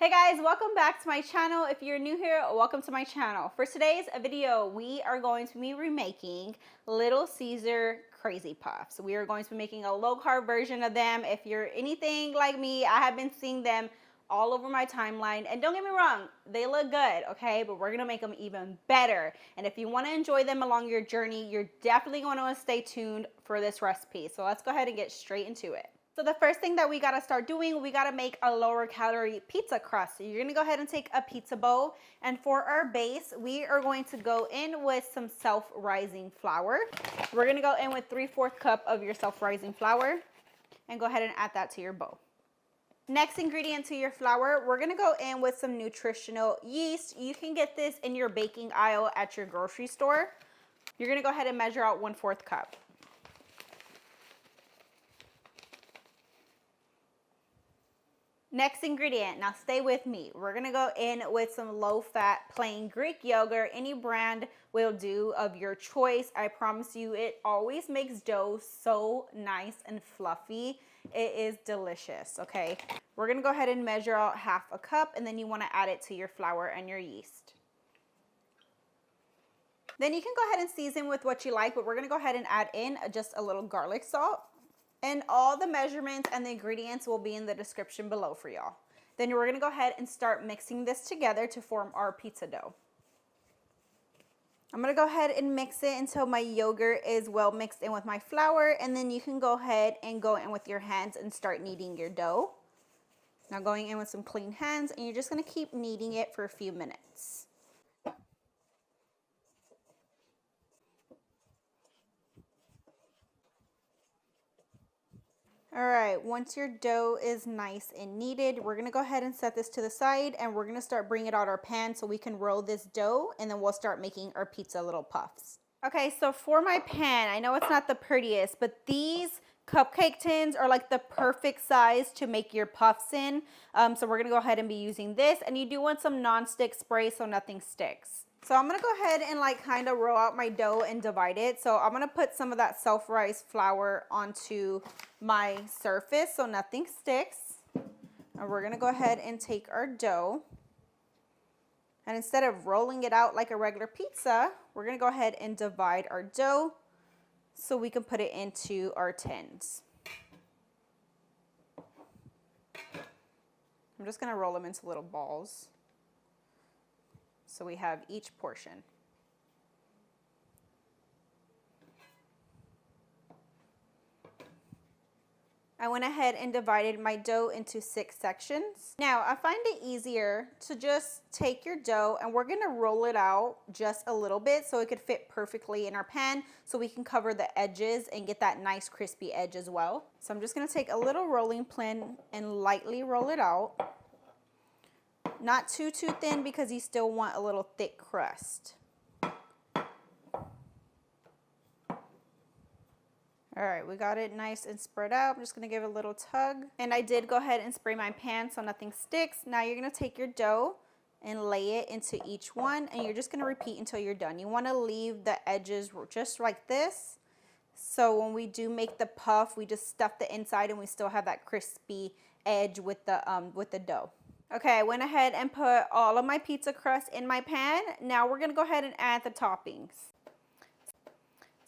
Hey guys, welcome back to my channel. If you're new here, welcome to my channel. For today's video, we are going to be remaking Little Caesar Crazy Puffs. We are going to be making a low carb version of them. If you're anything like me, I have been seeing them all over my timeline. And don't get me wrong, they look good, okay? But we're gonna make them even better. And if you wanna enjoy them along your journey, you're definitely gonna stay tuned for this recipe. So let's go ahead and get straight into it. So the first thing that we gotta start doing, we gotta make a lower calorie pizza crust. So you're gonna go ahead and take a pizza bowl, and for our base, we are going to go in with some self-rising flour. We're gonna go in with 3/4 cup of your self-rising flour, and go ahead and add that to your bowl. Next ingredient to your flour, we're gonna go in with some nutritional yeast. You can get this in your baking aisle at your grocery store. You're gonna go ahead and measure out 1/4 cup. Next ingredient, now stay with me. We're gonna go in with some low-fat plain Greek yogurt. Any brand will do of your choice. I promise you, it always makes dough so nice and fluffy. It is delicious, okay? We're gonna go ahead and measure out 1/2 cup, and then you wanna add it to your flour and your yeast. Then you can go ahead and season with what you like, but we're gonna go ahead and add in just a little garlic salt. And all the measurements and the ingredients will be in the description below for y'all. Then we're gonna go ahead and start mixing this together to form our pizza dough. I'm gonna go ahead and mix it until my yogurt is well mixed in with my flour, and then you can go ahead and go in with your hands and start kneading your dough. Now going in with some clean hands, and you're just gonna keep kneading it for a few minutes. All right, once your dough is nice and kneaded, we're gonna go ahead and set this to the side, and we're gonna start bringing out our pan so we can roll this dough, and then we'll start making our pizza little puffs. Okay, so for my pan, I know it's not the prettiest, but these cupcake tins are like the perfect size to make your puffs in. So we're gonna go ahead and be using this, and you do want some non-stick spray so nothing sticks. So I'm gonna go ahead and like kind of roll out my dough and divide it. So I'm gonna put some of that self-rised flour onto my surface so nothing sticks. And we're gonna go ahead and take our dough, and instead of rolling it out like a regular pizza, we're gonna go ahead and divide our dough so we can put it into our tins. I'm just gonna roll them into little balls so we have each portion. I went ahead and divided my dough into 6 sections. Now, I find it easier to just take your dough, and we're gonna roll it out just a little bit so it could fit perfectly in our pan, so we can cover the edges and get that nice crispy edge as well. So I'm just gonna take a little rolling pin and lightly roll it out. Not too thin, because you still want a little thick crust. All right, we got it nice and spread out. I'm just gonna give it a little tug. And I did go ahead and spray my pan so nothing sticks. Now you're gonna take your dough and lay it into each one, and you're just gonna repeat until you're done. You wanna leave the edges just like this, so when we do make the puff, we just stuff the inside and we still have that crispy edge with the dough. Okay, I went ahead and put all of my pizza crust in my pan. Now we're gonna go ahead and add the toppings.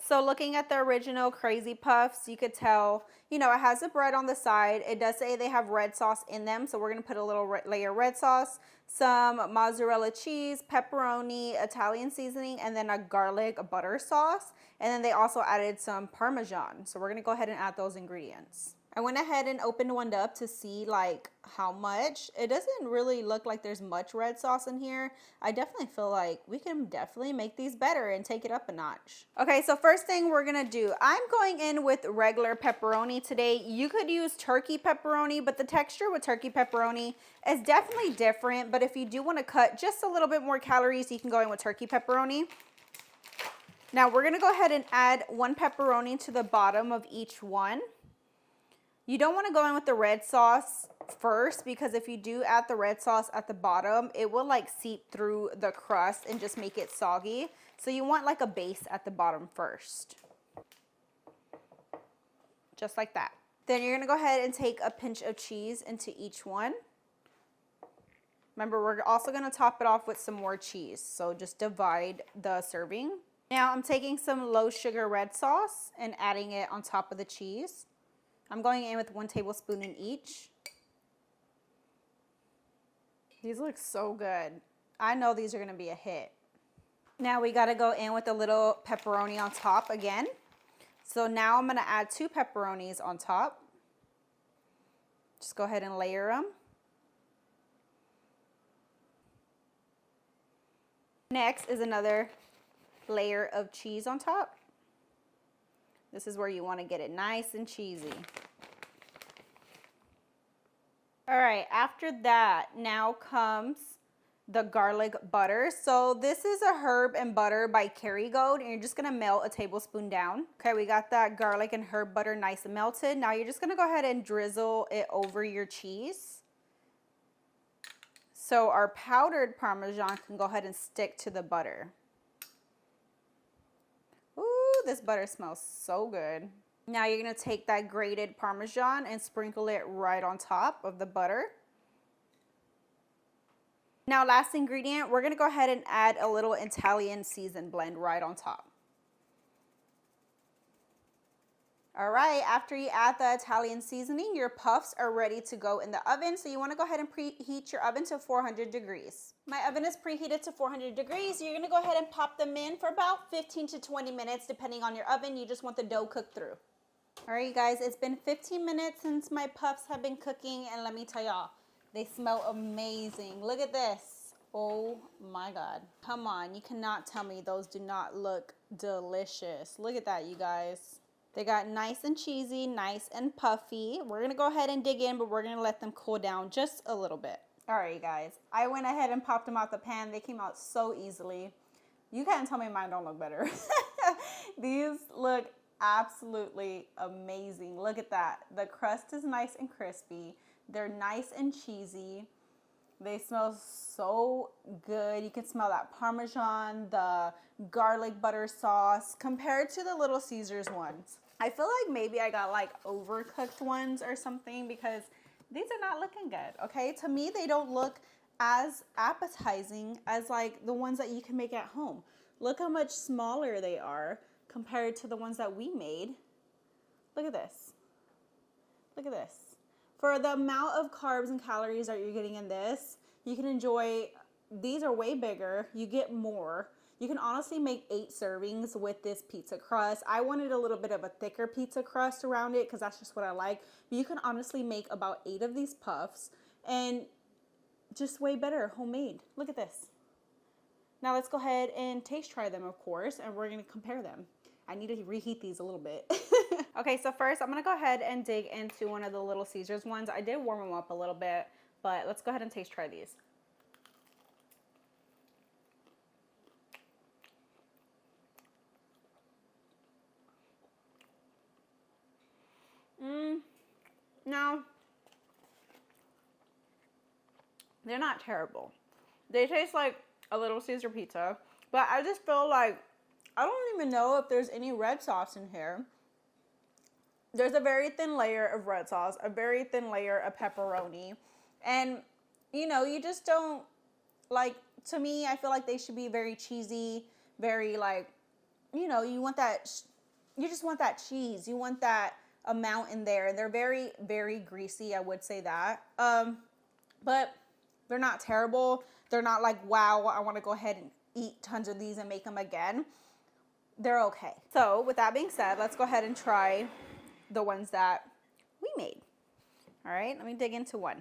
So looking at the original Crazy Puffs, you could tell, you know, it has the bread on the side. It does say they have red sauce in them, so we're gonna put a little layer of red sauce, some mozzarella cheese, pepperoni, Italian seasoning, and then a garlic butter sauce. And then they also added some parmesan. So we're gonna go ahead and add those ingredients. I went ahead and opened one up to see like how much. It doesn't really look like there's much red sauce in here. I definitely feel like we can definitely make these better and take it up a notch. Okay, so first thing we're gonna do, I'm going in with regular pepperoni today. You could use turkey pepperoni, but the texture with turkey pepperoni is definitely different. But if you do wanna cut just a little bit more calories, you can go in with turkey pepperoni. Now we're gonna go ahead and add 1 pepperoni to the bottom of each one. You don't want to go in with the red sauce first, because if you do add the red sauce at the bottom, it will like seep through the crust and just make it soggy. So you want like a base at the bottom first. Just like that. Then you're going to go ahead and take a pinch of cheese into each one. Remember, we're also going to top it off with some more cheese. So just divide the serving. Now I'm taking some low sugar red sauce and adding it on top of the cheese. I'm going in with 1 tablespoon in each. These look so good. I know these are going to be a hit. Now we got to go in with a little pepperoni on top again. So now I'm going to add 2 pepperonis on top. Just go ahead and layer them. Next is another layer of cheese on top. This is where you want to get it nice and cheesy. All right, after that, now comes the garlic butter. So this is a herb and butter by Kerrygold, and you're just gonna melt a tablespoon down. Okay, we got that garlic and herb butter nice and melted. Now you're just gonna go ahead and drizzle it over your cheese. So our powdered Parmesan can go ahead and stick to the butter. Ooh, this butter smells so good. Now you're gonna take that grated Parmesan and sprinkle it right on top of the butter. Now, last ingredient, we're gonna go ahead and add a little Italian season blend right on top. All right, after you add the Italian seasoning, your puffs are ready to go in the oven. So you wanna go ahead and preheat your oven to 400 degrees. My oven is preheated to 400 degrees. You're gonna go ahead and pop them in for about 15 to 20 minutes, depending on your oven. You just want the dough cooked through. All right, you guys, it's been 15 minutes since my puffs have been cooking, and let me tell y'all, they smell amazing. Look at this. Oh my God. Come on, you cannot tell me those do not look delicious. Look at that, you guys. They got nice and cheesy, nice and puffy. We're gonna go ahead and dig in, but we're gonna let them cool down just a little bit. All right, you guys, I went ahead and popped them out the pan. They came out so easily. You can't tell me mine don't look better. These look absolutely amazing. Look at that. The crust is nice and crispy. They're nice and cheesy. They smell so good. You can smell that Parmesan, the garlic butter sauce compared to the Little Caesars ones. I feel like maybe I got like overcooked ones or something because these are not looking good, okay? To me, they don't look as appetizing as like the ones that you can make at home. Look how much smaller they are compared to the ones that we made. Look at this. Look at this. For the amount of carbs and calories that you're getting in this, you can enjoy, these are way bigger. You get more. You can honestly make 8 servings with this pizza crust. I wanted a little bit of a thicker pizza crust around it because that's just what I like. But you can honestly make about 8 of these puffs and just way better, homemade. Look at this. Now let's go ahead and taste try them, of course, and we're gonna compare them. I need to reheat these a little bit. Okay, so first I'm gonna go ahead and dig into one of the Little Caesars ones. I did warm them up a little bit, but let's go ahead and taste try these. Now, they're not terrible. They taste like a Little Caesar pizza, but I just feel like, I don't even know if there's any red sauce in here. There's a very thin layer of red sauce, a very thin layer of pepperoni, and you know, you just don't, like, to me, I feel like they should be very cheesy, very like, you know, you want that, you just want that cheese, you want that amount in there. They're very, very greasy, I would say that, but they're not terrible. They're not like, wow, I want to go ahead and eat tons of these and make them again. They're okay. So with that being said, let's go ahead and try the ones that we made. All right, let me dig into one.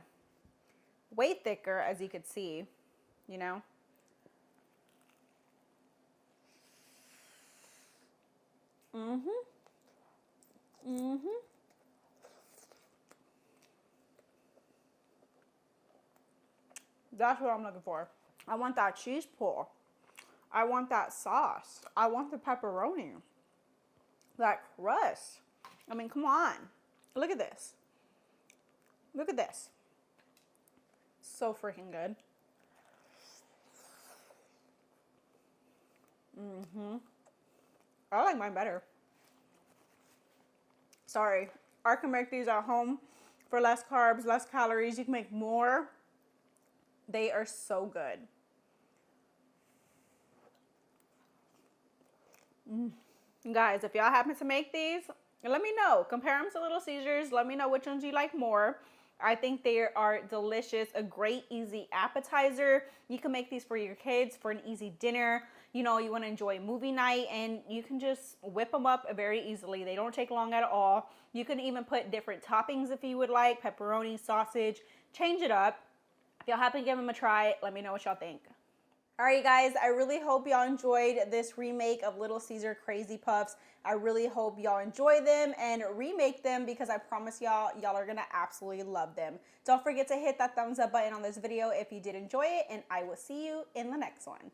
Way thicker, as you could see, you know. That's what I'm looking for. I want that cheese pull. I want that sauce. I want the pepperoni. That crust. I mean, come on. Look at this. Look at this. So freaking good. I like mine better. Sorry. I can make these at home for less carbs, less calories. You can make more They are so good. Guys, if y'all happen to make these, let me know. Compare them to Little Caesars. Let me know which ones you like more. I think they are delicious. A great, easy appetizer. You can make these for your kids for an easy dinner. You know, you want to enjoy movie night, and you can just whip them up very easily. They don't take long at all. You can even put different toppings if you would like, pepperoni, sausage, change it up. If y'all happen to give them a try, let me know what y'all think. All right, guys, I really hope y'all enjoyed this remake of Little Caesar Crazy Puffs. I really hope y'all enjoy them and remake them, because I promise y'all are gonna absolutely love them. Don't forget to hit that thumbs up button on this video if you did enjoy it, and I will see you in the next one.